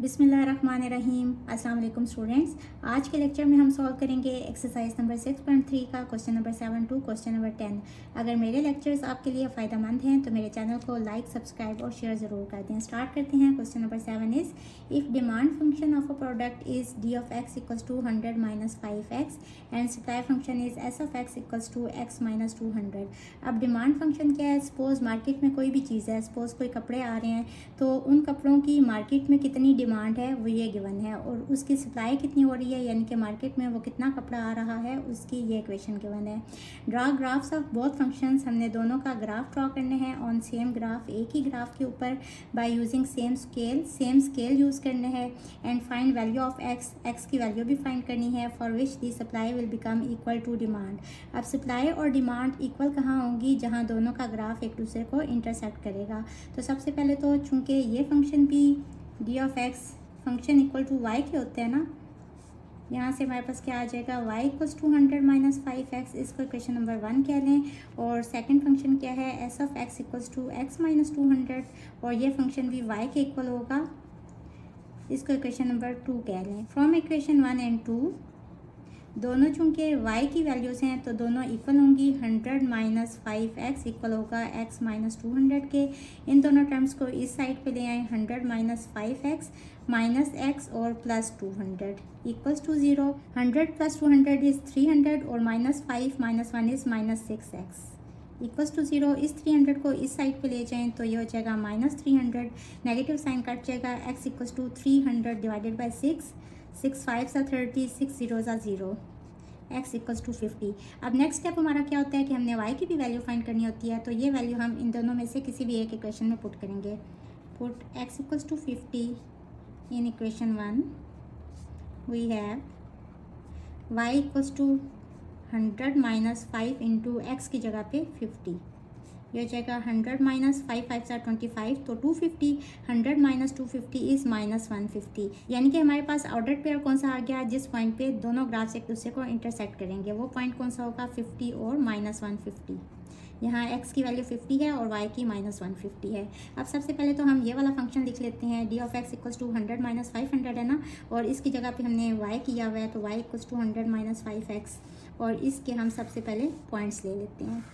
बिस्मिल्लाहिर्रहमानिर्रहीम। अस्सलाम वालेकुम स्टूडेंट्स। आज के लेक्चर में हम सॉल्व करेंगे एक्सरसाइज नंबर 6.3 का question number 7 to question number 10। अगर मेरे लेक्चर्स आपके लिए फ़ायदेमंद हैं तो मेरे चैनल को लाइक, सब्सक्राइब और शेयर ज़रूर कर दें। स्टार्ट करते हैं। Question number 7 is if demand function of a product is D of X equals to 100 minus 5x and supply function is S of X equals to X minus 200। अब demand function क्या है? Suppose market में कोई भी चीज़ है, suppose कोई कपड़े आ रहे हैं तो उन कपड़ों की मार्केट में कितनी डिमांड है वो ये गिवन है और उसकी सप्लाई कितनी हो रही है, यानी कि मार्केट में वो कितना कपड़ा आ रहा है, उसकी ये इक्वेशन गिवन है। Draw graphs of both functions, हमने दोनों का ग्राफ ड्रॉ करने हैं ऑन सेम ग्राफ, एक ही ग्राफ के ऊपर by using same scale use करने हैं। And find value of X की वैल्यू भी फाइंड करनी है for which the supply will become equal to demand. अब सप्लाई और डिमांड इक्वल कहाँ होंगी? जहाँ दोनों का ग्राफ एक दूसरे को इंटरसेक्ट करेगा। तो सबसे पहले तो चूँकि ये फंक्शन भी D of X function equal to Y के होते हैं ना, यहाँ से हमारे पास क्या आ जाएगा? y equals to 100 minus 5x, इसको इक्वेशन नंबर 1 कह लें। और सेकंड फंक्शन क्या है? s of x equals to x minus 200 और ये फंक्शन भी y के इक्वल होगा, इसको इक्वेशन नंबर 2 कह लें। फ्रॉम इक्वेशन 1 एंड 2 दोनों चूँकि y की वैल्यूज़ हैं तो दोनों इक्वल होंगी। 100 माइनस 5x इक्वल होगा x माइनस 200 के। इन दोनों टर्म्स को इस साइड पे ले आए। 100 माइनस 5x माइनस x और plus 200 equals to 0। 100 plus 200 is 300 और minus 5 minus 1 is minus 6x equals to 0। इस 300 को इस साइड पे ले जाएं तो ये हो जाएगा माइनस 300, नेगेटिव साइन कट जाएगा। x equals to 300 divided by 6 5 30, 6 0 0, x equals to 50। अब नेक्स्ट स्टेप हमारा क्या होता है कि हमने y की भी वैल्यू फाइंड करनी होती है। तो ये वैल्यू हम इन दोनों में से किसी भी एक इक्वेशन में पुट करेंगे। Put x equals to 50 in equation 1, we have y equals to 100 minus 5 into X की जगह पे 50, ये हो जाएगा 100 माइनस 5 5 से 25 तो 250। 100 माइनस 250 इज़ माइनस 150, यानी कि हमारे पास ऑर्डर पेयर कौन सा आ गया? जिस पॉइंट पे दोनों ग्राफ्स एक दूसरे को इंटरसेक्ट करेंगे वो पॉइंट कौन सा होगा? 50 और माइनस 150। यहाँ x की वैल्यू 50 है और y की माइनस 150 है। अब सबसे पहले तो हम ये वाला फंक्शन लिख लेते हैं। D of X equals to 100 minus 500 है ना, और इसकी जगह पे हमने y किया हुआ है तो y equals to 100 minus 5x और इसके हम सबसे पहले पॉइंट्स ले लेते हैं।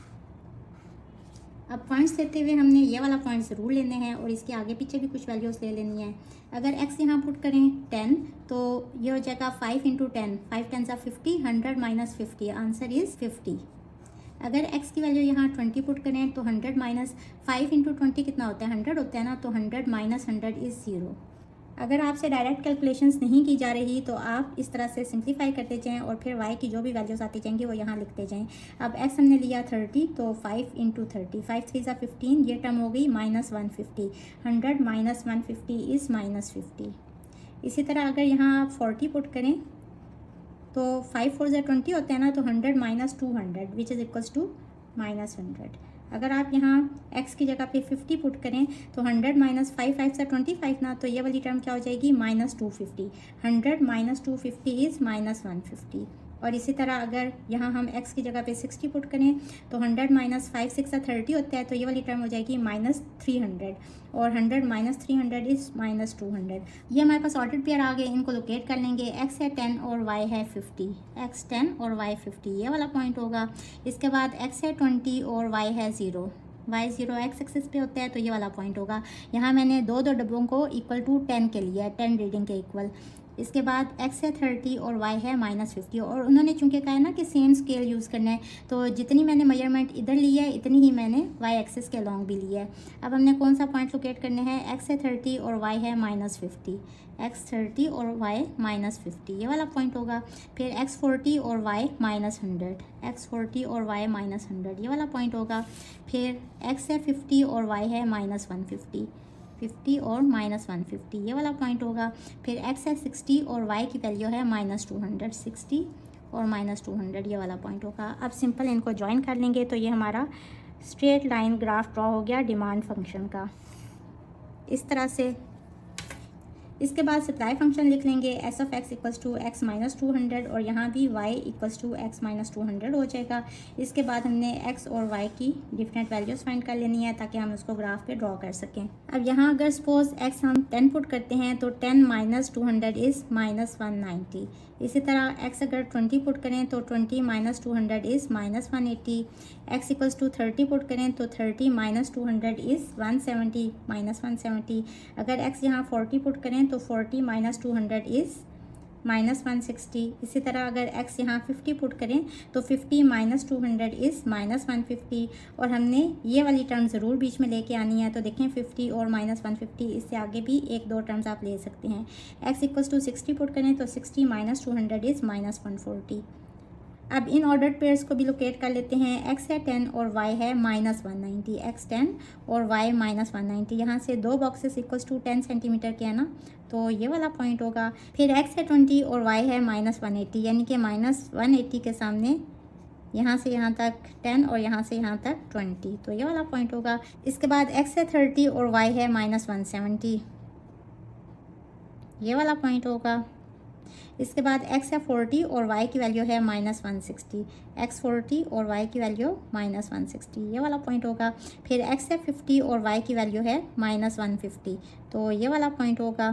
अब पॉइंट्स लेते हुए हमने ये वाला पॉइंट ज़रूर लेने हैं और इसके आगे पीछे भी कुछ वैल्यूज़ ले लेनी है। अगर x यहाँ पुट करें 10 तो ये हो जाएगा 5 इंटू 10, 5 10 50, 100 माइनस 50, आंसर इज़ 50। अगर x की वैल्यू यहाँ 20 पुट करें तो 100 माइनस 5 इंटू 20 कितना होता है? 100 होता है ना, तो 100 माइनस 100 इज़ 0। अगर आपसे डायरेक्ट कैलकुलेशंस नहीं की जा रही तो आप इस तरह से सिंप्लीफाई करते जाएं और फिर y की जो भी वैल्यूज़ आती जाएंगी वो यहाँ लिखते जाएं। अब x हमने लिया 30 तो 5 इंटू 30, 5 3 15, ये टर्म हो गई माइनस 150। 100 minus 150 is minus 50। इसी तरह अगर यहाँ आप 40 पुट करें तो 5 4 20 होते हैं ना, तो 100 माइनस 200 which is equals to minus 100। अगर आप यहाँ x की जगह पे 50 पुट करें तो 100 माइनस 5 5 से 25 ना, तो ये वाली टर्म क्या हो जाएगी? माइनस 250। 100 minus 250 is minus 150। और इसी तरह अगर यहाँ हम x की जगह पे 60 पुट करें तो 100 माइनस 5 6 से 30 होता है, तो ये वाली टर्म हो जाएगी माइनस 300 और 100 माइनस 300 इज़ माइनस 200। ये हमारे पास ऑर्डर पेयर आ गए, इनको लोकेट कर लेंगे। x है 10 और y है 50, x 10 और y 50, ये वाला पॉइंट होगा। इसके बाद x है 20 और y है 0, y 0 एक्स एक्सिस पे होता है तो ये वाला पॉइंट होगा। यहाँ मैंने दो डब्बों को इक्वल टू 10 के लिए, 10 रीडिंग के इक्वल। इसके बाद x है 30 और y है माइनस 50 और उन्होंने चूँकि कहा है ना कि सेम स्केल यूज़ करना है, तो जितनी मैंने मेजरमेंट इधर ली है इतनी ही मैंने y एक्सिस के लॉन्ग भी ली है। अब हमने कौन सा पॉइंट लोकेट करने हैं? x है 30 और y है माइनस 50, x 30 और y माइनस 50, ये वाला पॉइंट होगा। फिर x 40 और y माइनस 100, x 40 और y माइनस 100, ये वाला पॉइंट होगा। फिर x है 50 और y है माइनस 150, 50 और माइनस 150, ये वाला पॉइंट होगा। फिर x है 60 और y की वैल्यू है माइनस 200, 60 और माइनस 200, ये वाला पॉइंट होगा। अब सिंपल इनको ज्वाइन कर लेंगे तो ये हमारा स्ट्रेट लाइन ग्राफ ड्रॉ हो गया डिमांड फंक्शन का। इस तरह से इसके बाद सप्लाई फंक्शन लिख लेंगे S of X equals to X minus 200 और यहाँ भी Y equals to X minus 200 हो जाएगा। इसके बाद हमने एक्स और वाई की डिफरेंट वैल्यूज़ फाइंड कर लेनी है ताकि हम उसको ग्राफ पे ड्रॉ कर सकें। अब यहाँ अगर सपोज एक्स हम 10 पुट करते हैं तो 10 माइनस 200 इज़ माइनस 190। इसी तरह एक्स अगर 20 पुट करें तो 20 minus 200 is minus 180। X equals to 30 put करें तो 30 माइनस 200 इज़ 170 माइनस 170। अगर एक्स यहाँ 40 पुट करें तो 40 माइनस 200 इज़ माइनस 160। इसी तरह अगर x यहाँ 50 पुट करें तो 50 माइनस 200 इज़ माइनस 150। और हमने ये वाली टर्म ज़रूर बीच में लेके आनी है। तो देखें 50 और माइनस 150, इससे आगे भी एक दो टर्म्स आप ले सकते हैं। x इक्वल्स टू 60 पुट करें तो 60 माइनस 200 इज़ माइनस 140। अब इन ऑर्डर्ड पेयर्स को भी लोकेट कर लेते हैं। x है 10 और y है माइनस 190। x 10 और y माइनस 190, यहाँ से दो बॉक्सेस इक्वल्स टू 10 सेंटीमीटर के है ना, तो ये वाला पॉइंट होगा। फिर x है 20 और y है माइनस 180, यानी कि माइनस 180 के सामने यहाँ से यहाँ तक 10 और यहाँ से यहाँ तक 20, तो ये वाला पॉइंट होगा। इसके बाद x है 30 और y है माइनस 170, ये वाला पॉइंट होगा। इसके बाद x है 40 और y की वैल्यू है माइनस 160, x 40 और y की वैल्यू माइनस 160, ये वाला पॉइंट होगा। फिर x है 50 और y की वैल्यू है माइनस 150, तो ये वाला पॉइंट होगा।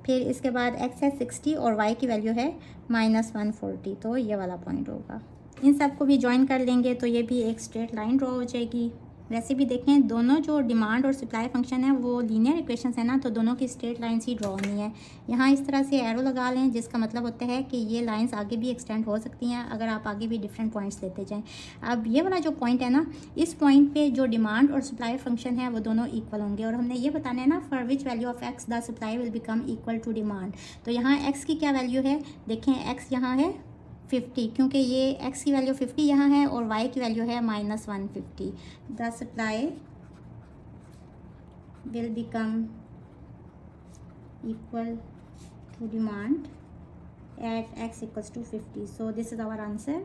फिर इसके बाद x है 60 और y की वैल्यू है माइनस 140, तो ये वाला पॉइंट होगा। इन सब को भी ज्वाइन कर लेंगे तो ये भी एक स्ट्रेट लाइन ड्रॉ हो जाएगी। वैसे भी देखें दोनों जो डिमांड और सप्लाई फंक्शन है वो लीनियर इक्वेशंस है ना, तो दोनों की स्ट्रेट लाइंस ही ड्रॉ होनी है। यहाँ इस तरह से एरो लगा लें जिसका मतलब होता है कि ये लाइंस आगे भी एक्सटेंड हो सकती हैं अगर आप आगे भी डिफरेंट पॉइंट्स लेते जाएं। अब ये वाला जो पॉइंट है ना, इस पॉइंट पे जो डिमांड और सप्लाई फंक्शन है वो दोनों इक्वल होंगे और हमने ये बताना है ना for which value of X the supply will become equal to demand. तो यहाँ एक्स की क्या वैल्यू है, देखें एक्स यहाँ है 50, क्योंकि ये x की वैल्यू 50 यहाँ है और y की वैल्यू है minus 150। The supply will become equal to demand at x equals to 50. So this is our answer.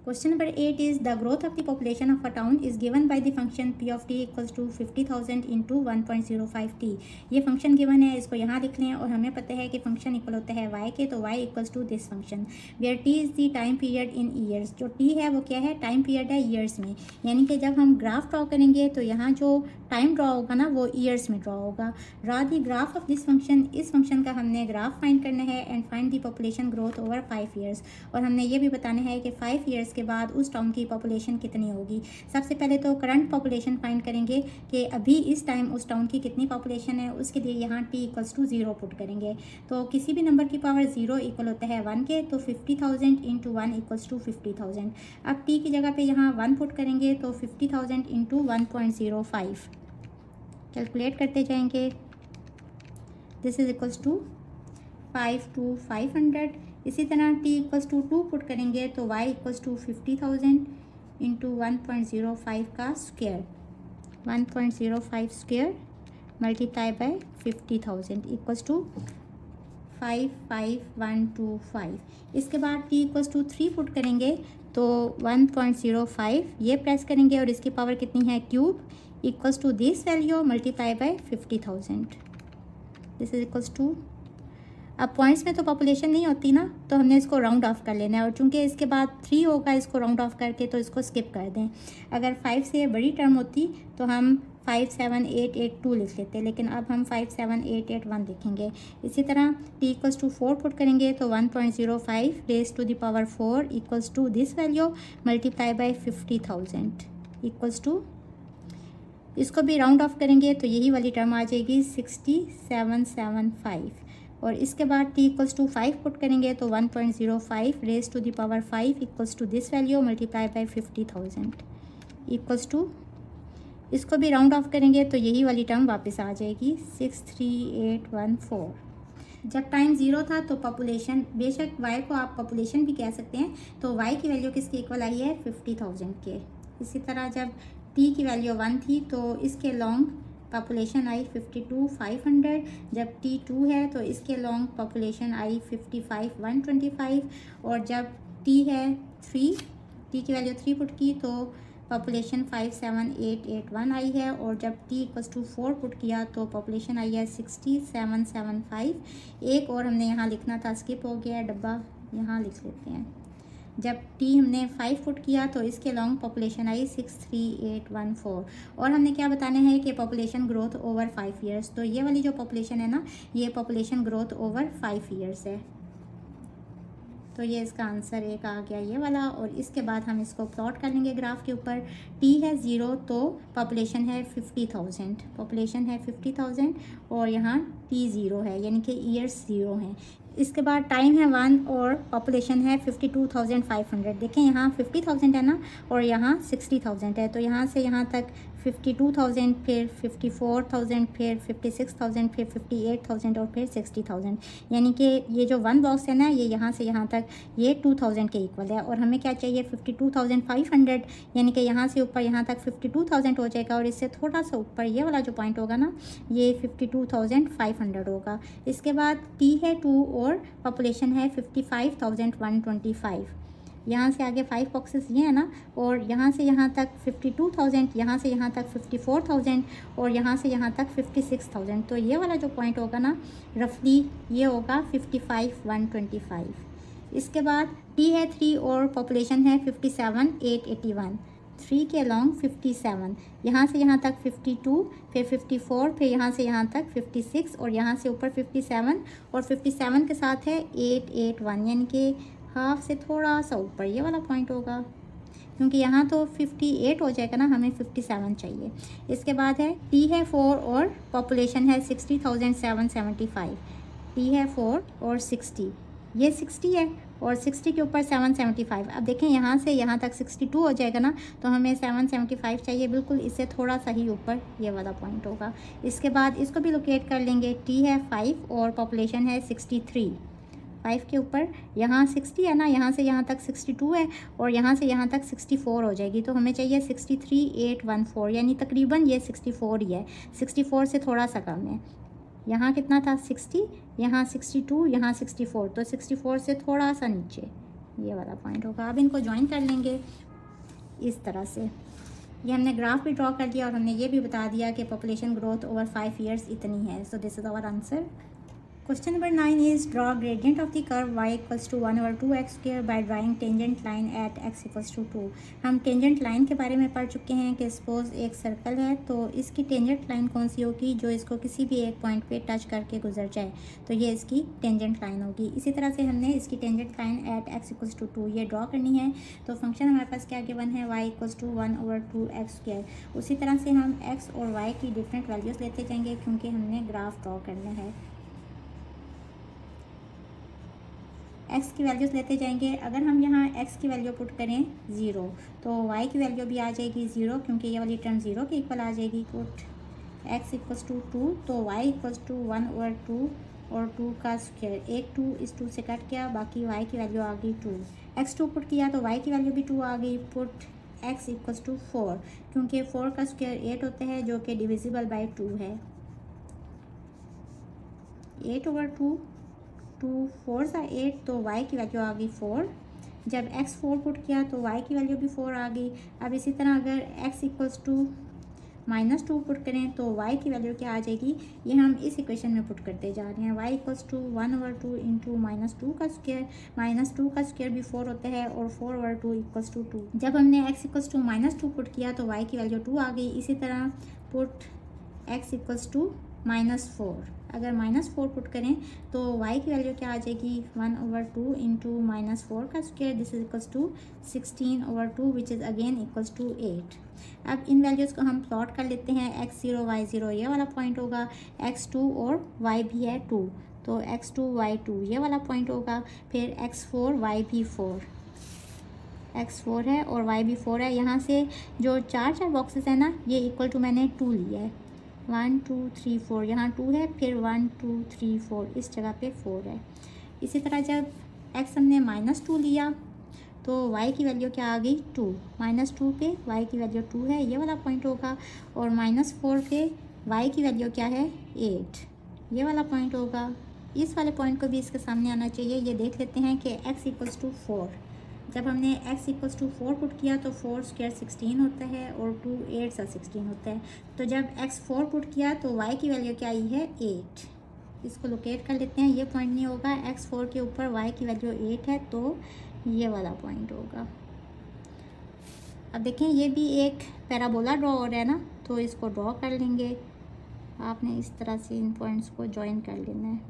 Question number 8 is the growth of the population of a town is given by the function p of t equals to 50,000 into 1.05 t. ये function given है, इसको यहाँ लिख लें और हमें पता है कि फंक्शन इक्वल होता है y के, तो y equals to this function where t is the time period in years. जो t है वो क्या है, टाइम पीरियड है ईयर्स में, यानी कि जब हम ग्राफ ड्रॉ करेंगे तो यहाँ जो टाइम ड्रॉ होगा ना वो ईयर्स में ड्रॉ होगा। Draw the graph of this function, इस फंक्शन का हमने ग्राफ फाइंड करना है and find the population growth over 5 years. और हमने ये भी बताना है कि 5 ईयर्स के बाद उस टाउन की पॉपुलेशन कितनी होगी। सबसे पहले तो करंट पॉपुलेशन फाइंड करेंगे कि अभी इस टाइम उस टाउन की कितनी पॉपुलेशन है, उसके लिए यहाँ t इक्वल्स टू 0 पुट करेंगे। तो किसी भी नंबर की पावर 0 इक्वल होता है 1 के, तो 50,000 इंटू 1 इक्वल्स टू 50,000। अब t की जगह पे यहाँ 1 पुट करेंगे तो 50,000 इंटू 1.05 कैलकुलेट करते जाएंगे। This is equals to 5 to 500। इसी तरह t इक्वल्स टू 2 पुट करेंगे तो y इक्वल्स टू 50,000 इंटू 1.05 का square, 1.05 square multiply by 50,000 equals to 55125। इसके बाद t इक्वल्स टू 3 पुट करेंगे तो 1.05 ये प्रेस करेंगे और इसकी पावर कितनी है cube, equals to this value multiply by 50,000। This is equals to, अब पॉइंट्स में तो पॉपुलेशन नहीं होती ना, तो हमने इसको राउंड ऑफ कर लेना है और चूंकि इसके बाद 3 होगा इसको राउंड ऑफ करके, तो इसको स्किप कर दें। अगर 5 से बड़ी टर्म होती तो हम 57882 लिख लेते, लेकिन अब हम 57881 लिखेंगे। इसी तरह t इक्वल्स टू 4 पुट करेंगे तो 1.05 raise to the power 4 equals to this value multiply by 50,000 equals to, इसको भी राउंड ऑफ करेंगे तो यही वाली टर्म आ जाएगी 6775। और इसके बाद t इक्वल्स टू 5 पुट करेंगे तो 1.05 raise to the power 5 equals to this value multiply by 50,000 equals to, इसको भी राउंड ऑफ करेंगे तो यही वाली टर्म वापस आ जाएगी 63814। जब टाइम 0 था तो पॉपुलेशन, बेशक y को आप पॉपुलेशन भी कह सकते हैं, तो y की वैल्यू किसके इक्वल आई है 50,000 के। इसी तरह जब t की वैल्यू 1 थी तो इसके लॉन्ग पॉपुलेशन आई 52,500। जब t 2 है तो इसके लॉन्ग पॉपुलेशन आई 55,125। और जब t है 3, t की वैल्यू 3 पुट की तो पॉपुलेशन 57881 आई है, और जब t इक्वल्स टू 4 पुट किया तो पॉपुलेशन आई है 6775। एक और हमने यहाँ लिखना था, स्किप हो गया, डब्बा यहाँ लिख लेते हैं। जब t हमने 5 पुट किया तो इसके लॉन्ग पॉपुलेशन आई 63814, और हमने क्या बताना है कि पॉपुलेशन ग्रोथ ओवर 5 ईयर्स। तो ये वाली जो पॉपुलेशन है ना, ये पॉपुलेशन ग्रोथ ओवर 5 ईयर्स है। तो ये इसका आंसर एक आ गया ये वाला। और इसके बाद हम इसको प्लॉट कर लेंगे ग्राफ के ऊपर। t है 0 तो पॉपुलेशन है 50,000, पॉपुलेशन है 50,000, और यहाँ t 0 है, यानी कि ईयर्स 0 हैं। इसके बाद टाइम है 1 और पॉपुलेशन है 52,500। देखें यहाँ 50,000 है ना, और यहाँ 60,000 है, तो यहाँ से यहाँ तक 52,000, फिर 54,000, फिर 56,000, फिर 58,000 और फिर 60,000, यानी कि ये जो 1 बॉक्स है ना, ये यहाँ से यहाँ तक ये 2,000 के इक्वल है। और हमें क्या चाहिए 52,500, यानी कि यहाँ से ऊपर यहाँ तक 52,000 हो जाएगा, और इससे थोड़ा सा ऊपर ये वाला जो पॉइंट होगा ना, ये 52,500 होगा। इसके बाद t है 2 और पॉपुलेशन है 55,125। यहाँ से आगे 5 बॉक्सेस ये है ना, और यहाँ से यहाँ तक 52,000, यहाँ से यहाँ तक 54,000, और यहाँ से यहाँ तक 56,000। तो ये वाला जो पॉइंट होगा ना, रफली ये होगा 55,125। इसके बाद t है 3 और पॉपुलेशन है 57,881। 3 के अलॉन्ग 57, यहाँ से यहाँ तक 52, फिर 54, फिर यहाँ से यहाँ तक 56, और यहाँ से ऊपर 57, और 57 के साथ है 881, यानी कि हाफ से थोड़ा सा ऊपर ये वाला पॉइंट होगा, क्योंकि यहाँ तो 58 हो जाएगा ना, हमें 57 चाहिए। इसके बाद है t है 4 और पॉपुलेशन है 60,775। t है 4 और 60, ये 60 है, और 60 के ऊपर 775। अब देखें यहाँ से यहाँ तक 62 हो जाएगा ना, तो हमें 775 चाहिए, बिल्कुल इससे थोड़ा सा ही ऊपर ये वाला पॉइंट होगा। इसके बाद इसको भी लोकेट कर लेंगे। t है 5 और पॉपुलेशन है 63। 5 के ऊपर यहाँ 60 है ना, यहाँ से यहाँ तक 62 है, और यहाँ से यहाँ तक 64 हो जाएगी, तो हमें चाहिए 63,814, यानी तकरीबन ये 64 ही है, 64 से थोड़ा सा कम है। यहाँ कितना था 60, यहाँ 62, यहाँ 64, तो 64 से थोड़ा सा नीचे ये वाला पॉइंट होगा। अब इनको ज्वाइन कर लेंगे इस तरह से। ये हमने ग्राफ भी ड्रॉ कर दिया, और हमने ये भी बता दिया कि पॉपुलेशन ग्रोथ ओवर 5 ईयर्स इतनी है। So this is our answer. Question number 9 is draw gradient of the curve y equals to 1 over 2x square by drawing tangent line at x equals to 2। हम tangent line के बारे में पढ़ चुके हैं कि सपोज एक सर्कल है, तो इसकी टेंजेंट लाइन कौन सी होगी, जो इसको किसी भी एक पॉइंट पे टच करके गुजर जाए, तो ये इसकी टेंजेंट लाइन होगी। इसी तरह से हमने इसकी tangent line at x equals to 2 ये ड्रॉ करनी है। तो फंक्शन हमारे पास क्या गिवन है, y equals to 1 over 2x square. उसी तरह से हम x और y की डिफरेंट वैल्यूज़ लेते जाएंगे, क्योंकि हमने ग्राफ ड्रॉ करना है। x की वैल्यूज़ लेते जाएंगे। अगर हम यहाँ x की वैल्यू पुट करें 0, तो y की वैल्यू भी आ जाएगी 0, क्योंकि ये वाली टर्म 0 के इक्वल आ जाएगी। पुट x इक्वल्स टू 2, तो y इक्वल्स टू 1 over 2 और 2 का स्क्वायर। एक 2 इस 2 से कट गया, बाकी y की वैल्यू आ गई 2। x2 पुट किया तो y की वैल्यू भी 2 आ गई। पुट x इक्वल्स टू 4, क्योंकि 4 का स्क्वायर 8 होता है, जो कि डिविजिबल बाई 2 है। 8 over 2, 2 4 सा 8, तो y की वैल्यू आ गई 4। जब x 4 पुट किया तो y की वैल्यू भी 4 आ गई। अब इसी तरह अगर x इक्वल्स टू -2 पुट करें तो y की वैल्यू क्या आ जाएगी, ये हम इस इक्वेशन में पुट करते जा रहे हैं। y equals to 1 over 2 into -2 का स्क्वायर। -2 का स्क्वायर भी 4 होता है, और 4 over 2 इक्वल्स टू 2। जब हमने x इक्वल्स टू -2 पुट किया तो y की वैल्यू 2 आ गई। इसी तरह पुट x इक्वल्स टू -4। अगर -4 पुट करें तो y की वैल्यू क्या आ जाएगी, 1 over 2 इंटू -4 का square. This is equals to 16 over 2 which is again equals to 8। अब इन वैल्यूज़ को हम प्लॉट कर लेते हैं। x0 y0 ये वाला पॉइंट होगा, x2 और y भी है 2, तो x2 y2 ये वाला पॉइंट होगा। फिर x4 y भी 4, x4 है और y भी 4 है। यहाँ से जो 4 बॉक्सेस है ना, ये इक्वल टू मैंने 2 लिया है। 1 2 3 4, यहाँ 2 है, फिर 1 2 3 4, इस जगह पे 4 है। इसी तरह जब x हमने -2 लिया तो y की वैल्यू क्या आ गई 2। -2 पे y की वैल्यू 2 है, ये वाला पॉइंट होगा। और -4 पे y की वैल्यू क्या है 8, ये वाला पॉइंट होगा। इस वाले पॉइंट को भी इसके सामने आना चाहिए। ये देख लेते हैं कि x इक्वल्स टू 4। जब हमने x इक्वल्स टू 4 पुट किया तो 4 स्क्वायर 16 होता है और 2 8 सा 16 होता है। तो जब x 4 पुट किया तो y की वैल्यू क्या आई है 8। इसको लोकेट कर लेते हैं, ये पॉइंट नहीं होगा, x 4 के ऊपर y की वैल्यू 8 है तो ये वाला पॉइंट होगा। अब देखें ये भी एक पैराबोला ड्रॉ हो रहा है ना, तो इसको ड्रॉ कर लेंगे। आपने इस तरह से इन पॉइंट्स को ज्वाइन कर लेना है।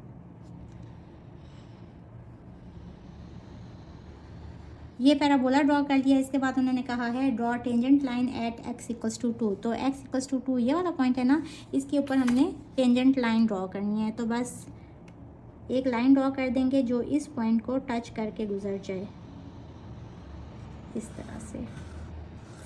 ये पैराबोला ड्रॉ कर लिया। इसके बाद उन्होंने कहा है draw tangent line at x equals to 2। तो x इक्वल्स टू 2 ये वाला पॉइंट है ना, इसके ऊपर हमने टेंजेंट लाइन ड्रॉ करनी है। तो बस एक लाइन ड्रॉ कर देंगे जो इस पॉइंट को टच करके गुजर जाए, इस तरह से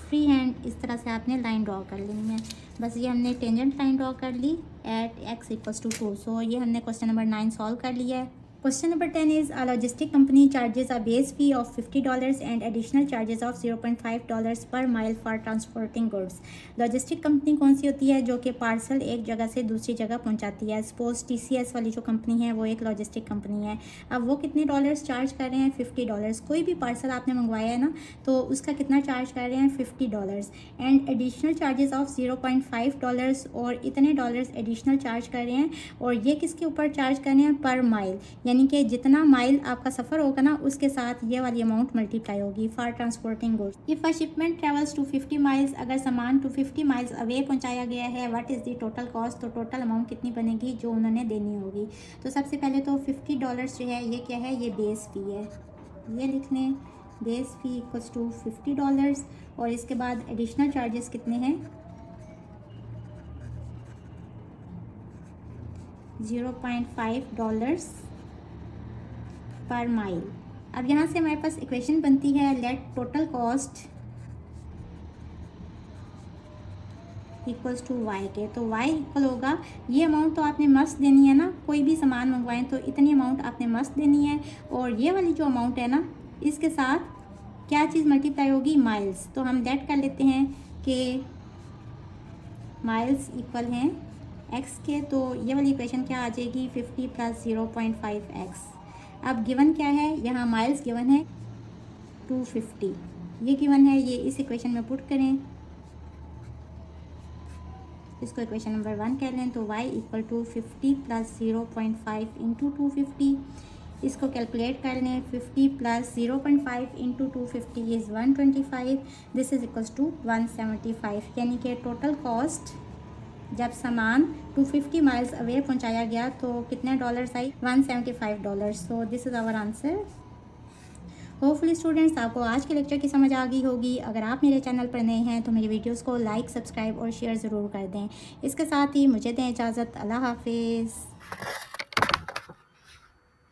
फ्री हैंड इस तरह से आपने लाइन ड्रॉ कर लेनी है। बस ये हमने टेंजेंट लाइन ड्रॉ कर ली एट x इक्वल्स टू 2। सो ये हमने क्वेश्चन नंबर 9 सॉल्व कर लिया है। Question number 10 is a logistic company charges a base fee of $50 and additional charges of $0.5 per mile for transporting goods. Logistic company कौन सी होती है जो कि पार्सल एक जगह से दूसरी जगह पहुंचाती है। सपोज TCS वाली जो कंपनी है वो एक लॉजिस्टिक कंपनी है। अब वो कितने डॉलर्स चार्ज कर रहे हैं, $50। कोई भी पार्सल आपने मंगवाया है ना तो उसका कितना चार्ज कर रहे हैं, $50 एंड एडिशनल चार्जेस ऑफ $0.5 और इतने डॉलर्स एडिशनल चार्ज कर रहे हैं। और ये किसके ऊपर चार्ज कर रहे हैं, पर माइल, यानी कि जितना माइल आपका सफ़र होगा ना उसके साथ ये वाली अमाउंट मल्टीप्लाई होगी for transporting goods. If a shipment travels to 50 miles, अगर सामान 250 माइल्स अवे पहुंचाया गया है, what is the total cost, तो टोटल अमाउंट कितनी बनेगी जो उन्होंने देनी होगी। तो सबसे पहले तो $50 जो है ये क्या है, ये बेस फ़ी है, ये लिख लें, बेस फ़ी इक्वल्स टू $50। और इसके बाद एडिशनल चार्जेस कितने हैं, $0.5 पर माइल। अब यहाँ से हमारे पास इक्वेशन बनती है let total cost equals to y के। तो y इक्वल होगा, ये अमाउंट तो आपने मस्त देनी है ना, कोई भी सामान मंगवाएं तो इतनी अमाउंट आपने मस्त देनी है। और ये वाली जो अमाउंट है ना इसके साथ क्या चीज़ मल्टीप्लाई होगी, माइल्स। तो हम लेट कर लेते हैं कि माइल्स इक्वल हैं x के। तो ये वाली इक्वेशन क्या आ जाएगी, 50 + 0.5x। अब गिवन क्या है, यहाँ माइल्स गिवन है 250, ये गिवन है, ये इस इक्वेशन में पुट करें, इसको इक्वेशन नंबर 1 कह लें। तो y इक्वल टू 50 + 0.5 इंटू 250, इसको कैलकुलेट कर लें। 50 + 0.5 into 250 is 125, this is equals to 175। यानी कि टोटल कॉस्ट जब सामान 250 माइल्स अवे पहुंचाया गया तो कितने डॉलर्स आई, $175। So this is our answer. Hopefully students आपको आज के लेक्चर की समझ आ गई होगी। अगर आप मेरे चैनल पर नए हैं तो मेरी वीडियोस को लाइक, सब्सक्राइब और शेयर ज़रूर कर दें। इसके साथ ही मुझे दें इजाज़त। अल्लाह हाफिज़।